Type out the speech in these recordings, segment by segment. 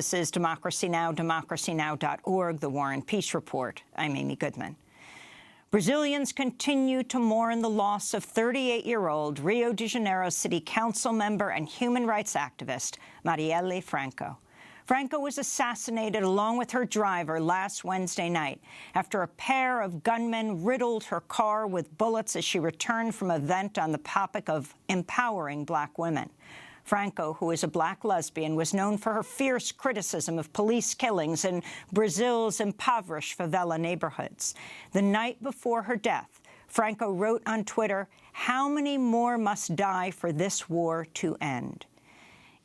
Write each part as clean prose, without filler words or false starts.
This is Democracy Now!, democracynow.org, The War and Peace Report. I'm Amy Goodman. Brazilians continue to mourn the loss of 38-year-old Rio de Janeiro City Council member and human rights activist Marielle Franco. Franco was assassinated along with her driver last Wednesday night after a pair of gunmen riddled her car with bullets as she returned from an event on the topic of empowering black women. Franco, who is a black lesbian, was known for her fierce criticism of police killings in Brazil's impoverished favela neighborhoods. The night before her death, Franco wrote on Twitter, "How many more must die for this war to end?"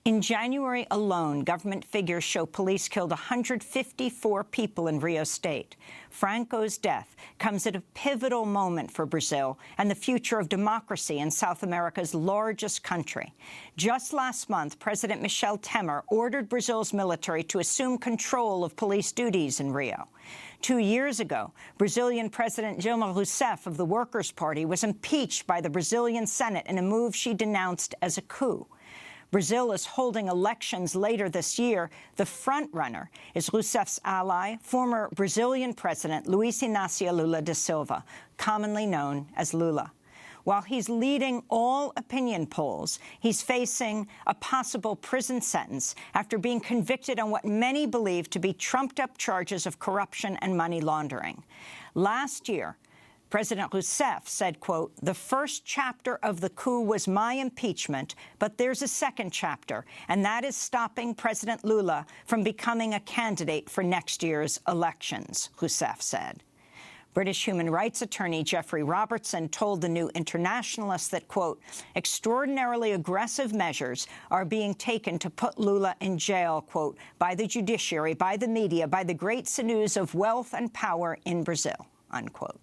In January alone, government figures show police killed 154 people in Rio State. Franco's death comes at a pivotal moment for Brazil and the future of democracy in South America's largest country. Just last month, President Michel Temer ordered Brazil's military to assume control of police duties in Rio. 2 years ago, Brazilian President Dilma Rousseff of the Workers' Party was impeached by the Brazilian Senate in a move she denounced as a coup. Brazil is holding elections later this year. The frontrunner is Rousseff's ally, former Brazilian President Luiz Inácio Lula da Silva, commonly known as Lula. While he's leading all opinion polls, he's facing a possible prison sentence after being convicted on what many believe to be trumped-up charges of corruption and money laundering. Last year, President Rousseff said, quote, "The first chapter of the coup was my impeachment, but there's a second chapter, and that is stopping President Lula from becoming a candidate for next year's elections," Rousseff said. British human rights attorney Geoffrey Robertson told the New Internationalist that, quote, "Extraordinarily aggressive measures are being taken to put Lula in jail, quote, by the judiciary, by the media, by the great sinews of wealth and power in Brazil," unquote.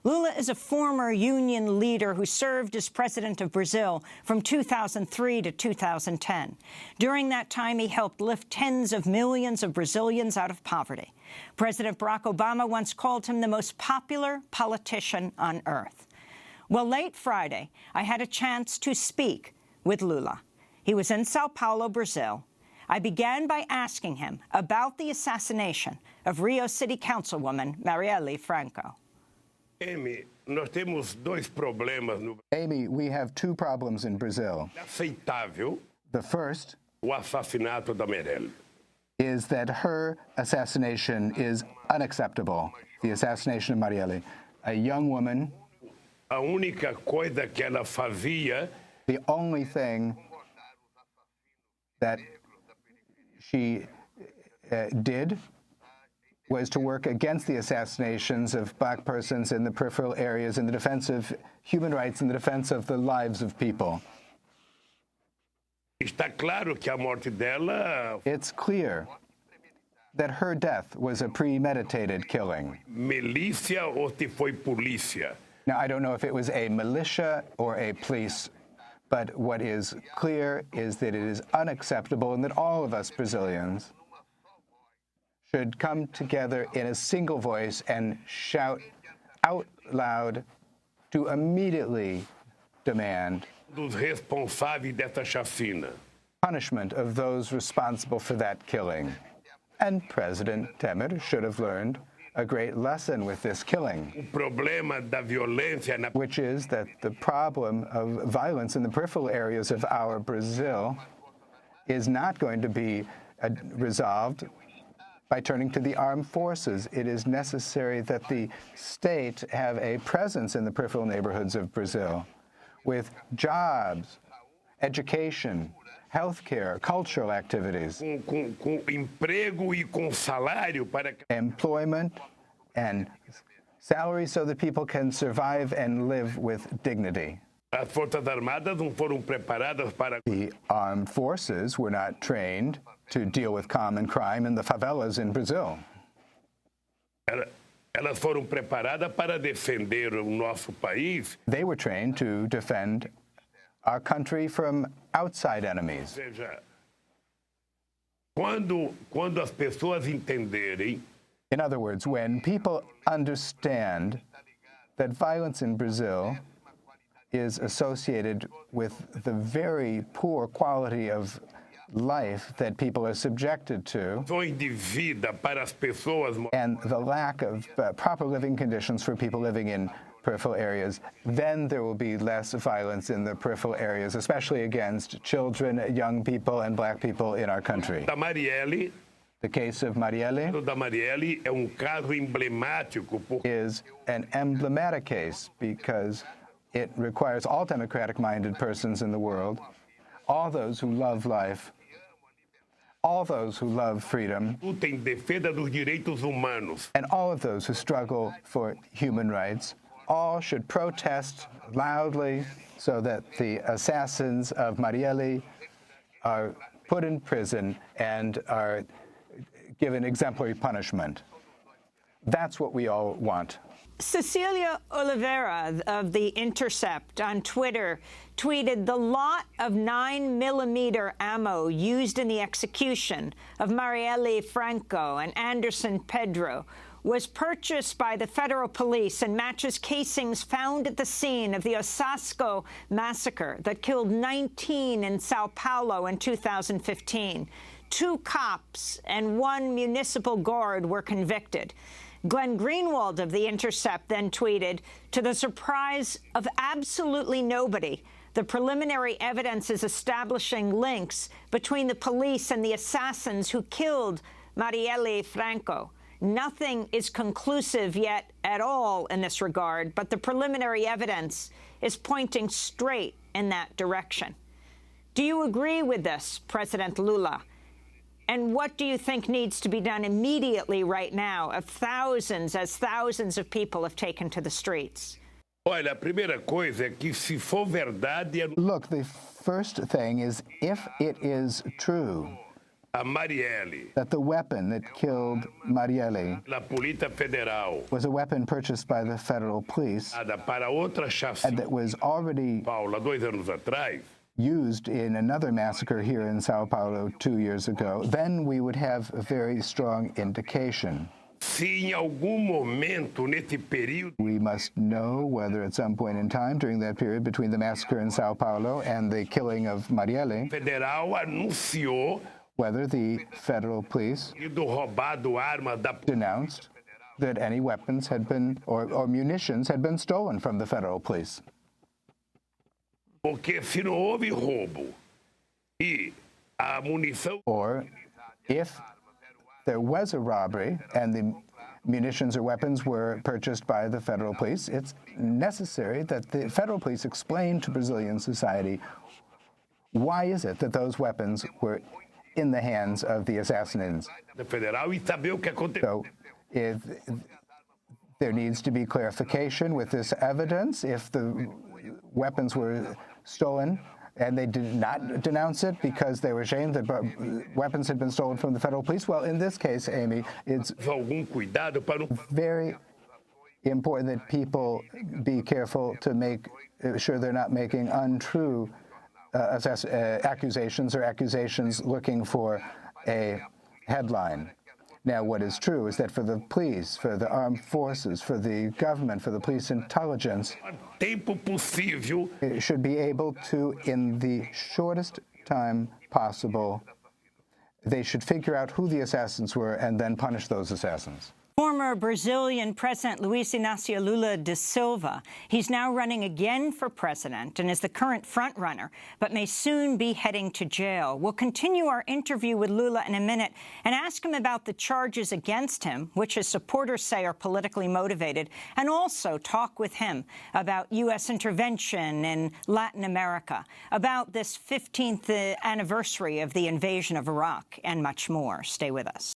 Lula is a former union leader who served as president of Brazil from 2003 to 2010. During that time, he helped lift tens of millions of Brazilians out of poverty. President Barack Obama once called him the most popular politician on earth. Well, late Friday, I had a chance to speak with Lula. He was in Sao Paulo, Brazil. I began by asking him about the assassination of Rio City Councilwoman Marielle Franco. Amy, nós temos dois problemas no Amy, we have two problems in Brazil. Aceitável. The first O assassinato da Marielle. is that her assassination is unacceptable. The assassination of Marielle, a young woman. A única coisa que ela fazia, The only thing that she did was to work against the assassinations of black persons in the peripheral areas in the defense of human rights, in the defense of the lives of people. está claro que a morte dela, It's clear that her death was a premeditated killing. milícia ou se foi polícia. Now, I don't know if it was a militia or a police, but what is clear is that it is unacceptable and that all of us Brazilians should come together in a single voice and shout out loud to immediately demand Dos responsáveis dessa chacina. punishment of those responsible for that killing. And President Temer should have learned a great lesson with this killing, O problema da violência na which is that the problem of violence in the peripheral areas of our Brazil is not going to be resolved by turning to the armed forces. It is necessary that the state have a presence in the peripheral neighborhoods of Brazil with jobs, education, healthcare, cultural activities, com emprego e com salário para que employment, and salary so that people can survive and live with dignity. as Forças Armadas não foram preparadas para The armed forces were not trained to deal with common crime in the favelas in Brazil. elas foram preparadas para defender o nosso país. They were trained to defend our country from outside Ou enemies. seja, quando as pessoas entenderem In other words, when people understand that violence in Brazil is associated with the very poor quality of life that people are subjected to de vida para as pessoas and the lack of proper living conditions for people living in peripheral areas, then there will be less violence in the peripheral areas, especially against children, young people, and black people in our country. da Marielle. The case of Marielle O da Marielle é caso emblemático is an emblematic case because it requires all democratic-minded persons in the world, all those who love life, all those who love freedom, luta em defesa dos direitos humanos. and all of those who struggle for human rights, all should protest loudly so that the assassins of Marielle are put in prison and are given exemplary punishment. That's what we all want. Cecilia Oliveira of The Intercept on Twitter tweeted, "The lot of 9mm ammo used in the execution of Marielle Franco and Anderson Pedro was purchased by the federal police and matches casings found at the scene of the Osasco massacre that killed 19 in Sao Paulo in 2015. 2 cops and 1 municipal guard were convicted." Glenn Greenwald of The Intercept then tweeted, "To the surprise of absolutely nobody, the preliminary evidence is establishing links between the police and the assassins who killed Marielle Franco. Nothing is conclusive yet at all in this regard, but the preliminary evidence is pointing straight in that direction." Do you agree with this, President Lula? And what do you think needs to be done immediately right now as thousands of people have taken to the streets? Olha, a primeira coisa é que se for verdade, Look, the first thing is, if it is true a Marielle, that the weapon that killed Marielle a Polícia Federal, was a weapon purchased by the federal police para outra and chacina, that was already Paula, 2 anos atrás, used in another massacre here in Sao Paulo 2 years ago, then we would have a very strong indication. se em algum momento nesse período We must know whether at some point in time during that period between the massacre in Sao Paulo and the killing of Marielle, Federal anunciou whether the federal police sido roubado armas da denounced that any weapons had been, or munitions had been stolen from the federal police. porque se não houve roubo e a munição Or if there was a robbery and the munitions or weapons were purchased by the federal police, it's necessary that the federal police explain to Brazilian society why is it that those weapons were in the hands of the assassins. da Federal e saber o que aconteceu. So if there needs to be clarification with this evidence, if the weapons were stolen and they did not denounce it because they were ashamed that weapons had been stolen from the federal police, well, in this case, Amy, it's Algum cuidado para não very important that people be careful to make sure they're not making untrue accusations or accusations looking for a headline. Now, what is true is that for the police, for the armed forces, for the government, for the police intelligence, tempo possível it should be able to, in the shortest time possible, they should figure out who the assassins were and then punish those assassins. Former Brazilian President Luiz Inácio Lula da Silva. He's now running again for president and is the current frontrunner, but may soon be heading to jail. We'll continue our interview with Lula in a minute and ask him about the charges against him, which his supporters say are politically motivated, and also talk with him about U.S. intervention in Latin America, about this 15th anniversary of the invasion of Iraq, and much more. Stay with us.